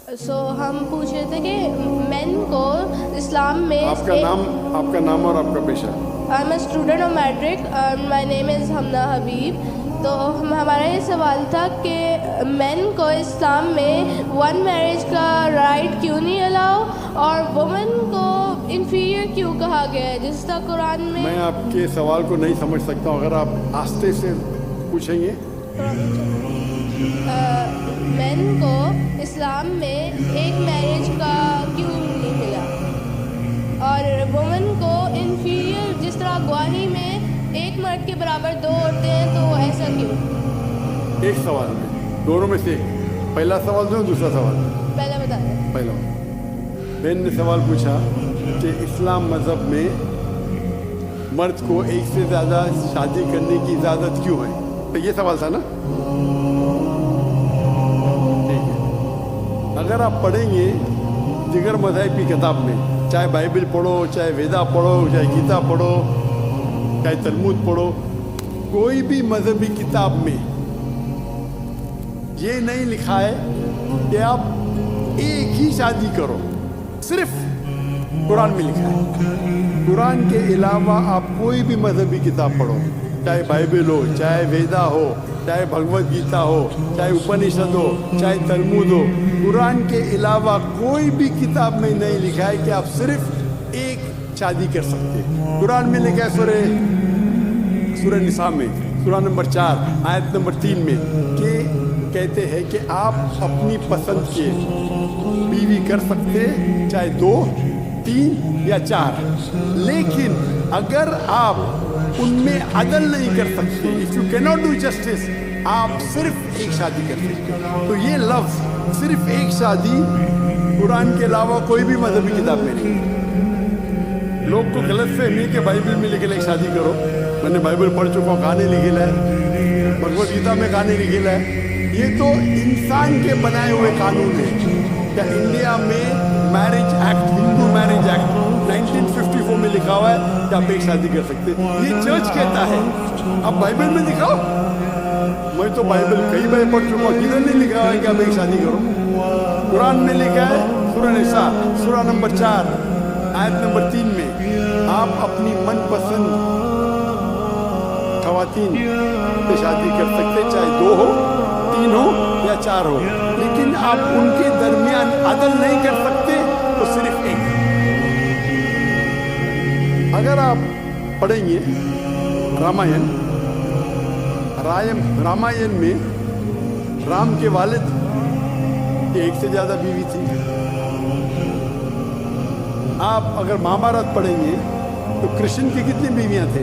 سو ہم پوچھ رہے تھے کہ مین کو اسلام میں آپ کا نام اور آپ کا پیشہ؟ I am a student of matric, my name is Humna Habib. تو ہمارا یہ سوال تھا کہ مین کو اسلام میں ون میرج کا رائٹ کیوں نہیں الاؤ اور وومن کو انفیریئر کیوں کہا گیا ہے جس طرح قرآن میں. میں آپ کے سوال کو نہیں سمجھ سکتا ہوں، اگر آپ آہستہ سے پوچھیں گے. مین کو اسلام میں ایک میرج کا کیوں نہیں ملا اور وومن کو انفیریئر، جس طرح گواہی میں ایک مرد کے برابر دو عورتیں ہیں تو ایسا کیوں؟ ایک سوال میں دونوں میں سے پہلا سوال دو، دوسرا سوال پہلا بتا دیں. پہلا بہن نے سوال پوچھا کہ اسلام مذہب میں مرد کو ایک سے زیادہ شادی کرنے کی اجازت کیوں ہے، تو یہ سوال تھا نا. ٹھیک ہے، اگر آپ پڑھیں گے دیگر مذاہب کی کتاب میں، چاہے بائبل پڑھو، چاہے ویدا پڑھو، چاہے گیتا پڑھو، چاہے تلمود پڑھو، کوئی بھی مذہبی کتاب میں یہ نہیں لکھا ہے کہ آپ ایک ہی شادی کرو. صرف قرآن میں لکھا ہے. قرآن کے علاوہ آپ کوئی بھی مذہبی کتاب پڑھو، چاہے بائبل ہو، چاہے ویدا ہو، چاہے بھگوت گیتا ہو، چاہے اپنشد ہو، چاہے تلمود ہو، قرآن کے علاوہ کوئی بھی کتاب میں نہیں لکھا ہے کہ آپ صرف ایک شادی کر سکتے. قرآن میں لکھا ہے سورہ نساء میں، سورہ نمبر 4 آیت نمبر 3 میں کہ کہتے ہیں کہ آپ اپنی پسند کے بیوی کر سکتے، چاہے 2، 3 یا 4، لیکن اگر آپ ان میں عدل نہیں کر سکتے، if you cannot do justice، آپ صرف ایک شادی کر سکتے. تو یہ لفظ صرف ایک شادی قرآن کے علاوہ کوئی بھی مذہبی کتاب میں نہیں. لوگ کو غلط فہمی ہے کہ بائبل میں لکھے ایک شادی کرو. میں نے بائبل پڑھ چکا ہوں، کہاں نہیں لکھے ہے، بھگوت گیتا میں کہاں نہیں لکھے ہے. یہ تو انسان کے بنائے ہوئے قانون ہیں. کیا انڈیا میں میرج ایکٹ، ہندو میرج ایکٹ 1954 میں لکھا ہوا ہے کہ آپ ایک شادی کر سکتے؟ یہ چرچ کہتا ہے. اب بائبل میں دکھاؤ. میں تو بائبل کئی بار پڑھ چکا ہوں، کدھر نہیں لکھا ہے کہ آپ ایک شادی کرو. قرآن میں لکھا ہے سورہ نساء سورہ نمبر 4 آیت نمبر 3 میں آپ اپنی من پسند خواتین پہ شادی کر سکتے، چاہے 2 ہو، 3 ہو یا 4 ہو، لیکن آپ ان کے درمیان عدل نہیں کر سکتے، تو صرف ایک. اگر آپ پڑھیں گے رامائن میں رام کے والد کی ایک سے زیادہ بیوی تھی. آپ اگر مہابھارت پڑھیں گے تو کرشن کی کتنی بیویاں تھے؟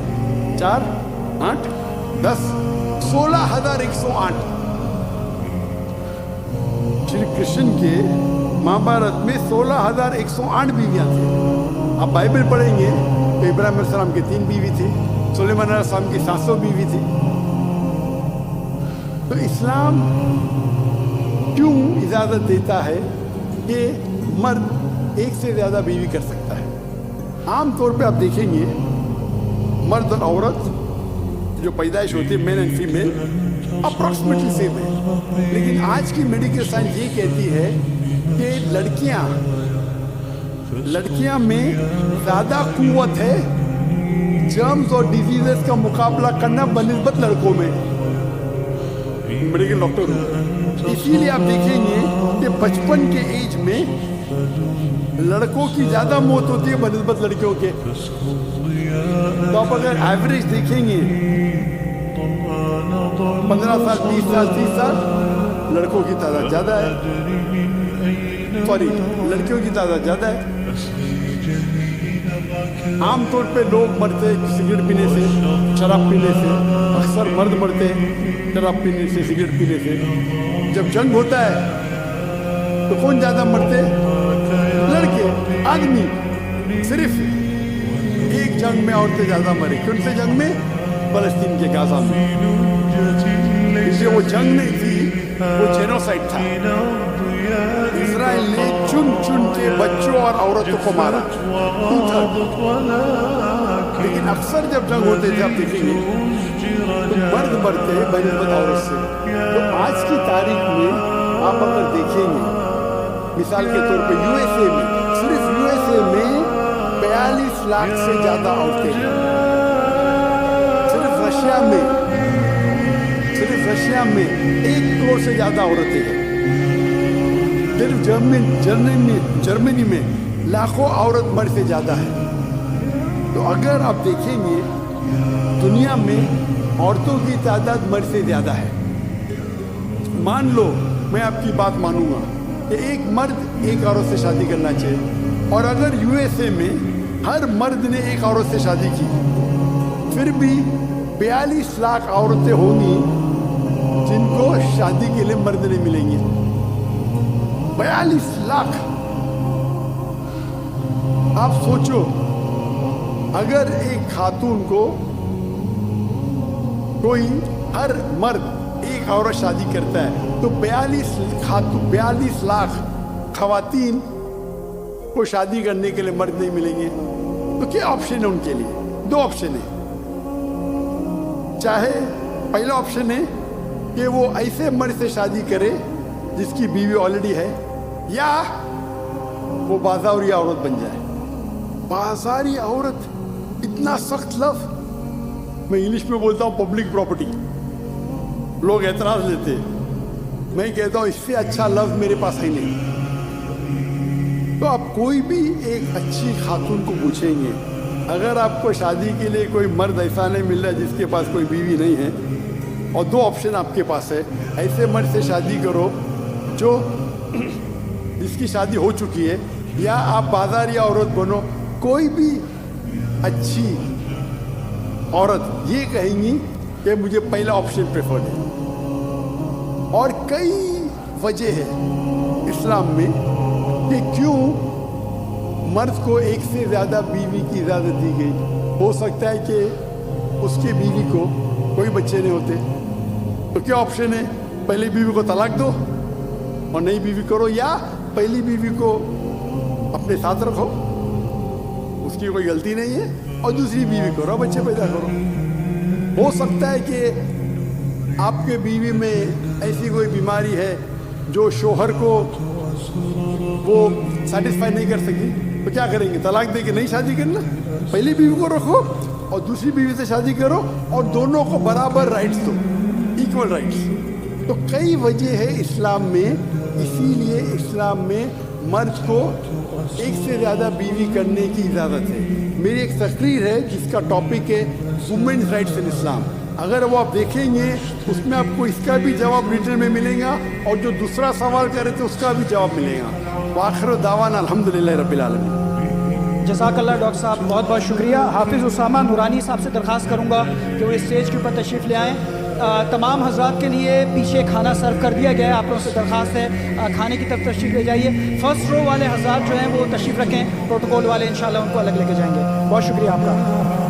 4، 8، 10، 16,108. شری کرشن کے مہابھارت میں 16,108 بیویاں تھیں. آپ بائبل پڑھیں گے تو ابراہیم علیہ السلام کی 3 بیوی تھی، سلیمان علیہ السلام کی 700 بیوی تھی. تو اسلام کیوں اجازت دیتا ہے کہ مرد ایک سے زیادہ بیوی کر سکتا ہے؟ عام طور پہ آپ دیکھیں گے مرد اور عورت جو پیدائش ہوتی ہے، مین اینڈ فیمیل، اپروکسیمیٹلی سیم ہے. لیکن آج کی میڈیکل سائنس یہ کہتی ہے کہ لڑکیاں میں زیادہ قوت ہے جرمز اور ڈیزیزز کا مقابلہ کرنا بنسبت لڑکوں میں. میڈیکل ڈاکٹر ہوں، اسی لیے آپ دیکھیں گے کہ 55 کے ایج میں لڑکوں کی زیادہ موت ہوتی ہے بنسبت لڑکیوں کے. تو آپ اگر ایوریج دیکھیں گے 15 سال، 20 سال، 30 سال، لڑکوں کی تعداد زیادہ ہے، لڑکیوں کی تعداد زیادہ ہے. عام طور پہ لوگ مرتے سگریٹ پینے سے، شراب پینے سے. اکثر مرد مرتے شراب پینے سے، سگریٹ پینے سے. جب جنگ ہوتا ہے تو کون زیادہ مرتے؟ لڑکے. آدمی. صرف ایک جنگ میں عورتیں زیادہ مرے. کون سے جنگ میں؟ فلسطین کے غزہ میں. اس لیے وہ جنگ نہیں تھی، وہ جینوسائیڈ تھا. اسرائیل نے چن چن کے بچوں اور عورتوں کو مارا. لیکن اکثر جب جنگ ہوتے تھے آپ دیکھیں گے تو مرد مرتے بنسبت عورت سے. تو آج کی تاریخ میں آپ اگر دیکھیں گے مثال کے طور پہ USA میں, صرف USA میں 42 لاکھ سے زیادہ عورتیں ہیں. صرف رشیا میں 1 کروڑ سے زیادہ عورتیں ہیں. صرف جرمنی میں لاکھوں عورت مرد سے زیادہ ہے. تو اگر آپ دیکھیں گے دنیا میں عورتوں کی تعداد مرد سے زیادہ ہے. مان لو میں آپ کی بات مانوں گا کہ ایک مرد ایک عورت سے شادی کرنا چاہیے, اور اگر USA میں ہر مرد نے ایک عورت سے شادی کی, پھر بھی 42 لاکھ عورتیں ہوں گی جن کو شادی کے لیے مرد نہیں ملیں گے. 42 لاکھ. آپ سوچو اگر ایک خاتون کو کوئی ہر مرد ایک عورت شادی کرتا ہے تو 42 لاکھ خواتین کو شادی کرنے کے لیے مرد نہیں ملیں گے. تو کیا آپشن ہے ان کے لیے؟ 2 آپشن ہیں. چاہے پہلا آپشن ہے کہ وہ ایسے مرد سے شادی کرے جس کی بیوی آلریڈی ہے, یا وہ بازاری عورت بن جائے. بازاری عورت اتنا سخت لفظ, میں انگلش میں بولتا ہوں پبلک پراپرٹی. لوگ اعتراض لیتے, میں کہتا ہوں اس سے اچھا لفظ میرے پاس ہے نہیں. تو آپ کوئی بھی ایک اچھی خاتون کو پوچھیں گے, اگر آپ کو شادی کے لیے کوئی مرد ایسا نہیں مل رہا جس کے پاس کوئی بیوی نہیں ہے, اور 2 آپشن آپ کے پاس ہے, ایسے مرد سے شادی کرو جو جس کی شادی ہو چکی ہے, یا آپ بازاری عورت بنو. کوئی بھی اچھی عورت یہ کہیں گی کہ مجھے پہلا آپشن پریفرڈ ہے. اور کئی وجہ ہے اسلام میں کہ کیوں مرد کو ایک سے زیادہ بیوی کی اجازت دی گئی. ہو سکتا ہے کہ اس کی بیوی کو کوئی بچے نہیں ہوتے, تو کیا آپشن ہے؟ پہلی بیوی کو طلاق دو اور نئی بیوی کرو, یا پہلی بیوی کو اپنے ساتھ رکھو, اس کی کوئی غلطی نہیں ہے, اور دوسری بیوی کرو, بچے پیدا کرو. ہو سکتا ہے کہ آپ کے بیوی میں ایسی کوئی بیماری ہے جو شوہر کو وہ سیٹسفائی نہیں کر سکی, تو کیا کریں گے؟ طلاق دے کے نہیں شادی کرنا, پہلی بیوی کو رکھو اور دوسری بیوی سے شادی کرو, اور دونوں کو برابر رائٹس دو, ایکول رائٹس. تو کئی وجہ ہے اسلام میں, اسی لیے اسلام میں مرد کو ایک سے زیادہ بیوی کرنے کی اجازت ہے. میری ایک تقریر ہے جس کا ٹاپک ہے وومنز رائٹس ان اسلام. اگر وہ آپ دیکھیں گے اس میں آپ کو اس کا بھی جواب ریٹن میں ملے گا, اور جو دوسرا سوال کر رہے تھے اس کا بھی جواب ملے گا. وآخر دعوانا الحمدللہ رب العالمین. جزاک اللہ ڈاکٹر صاحب, بہت بہت شکریہ. حافظ اسامہ نورانی صاحب سے درخواست کروں گا کہ وہ اسٹیج کے اوپر تشریف لے آئیں. تمام حضرات کے لیے پیچھے کھانا سرو کر دیا گیا ہے, آپ لوگوں سے درخواست ہے کھانے کی طرف تشریف لے جائیے. فرسٹ رو والے حضرات جو ہیں وہ تشریف رکھیں, پروٹوکول والے انشاءاللہ ان کو الگ لے کے جائیں گے. بہت شکریہ آپ کا.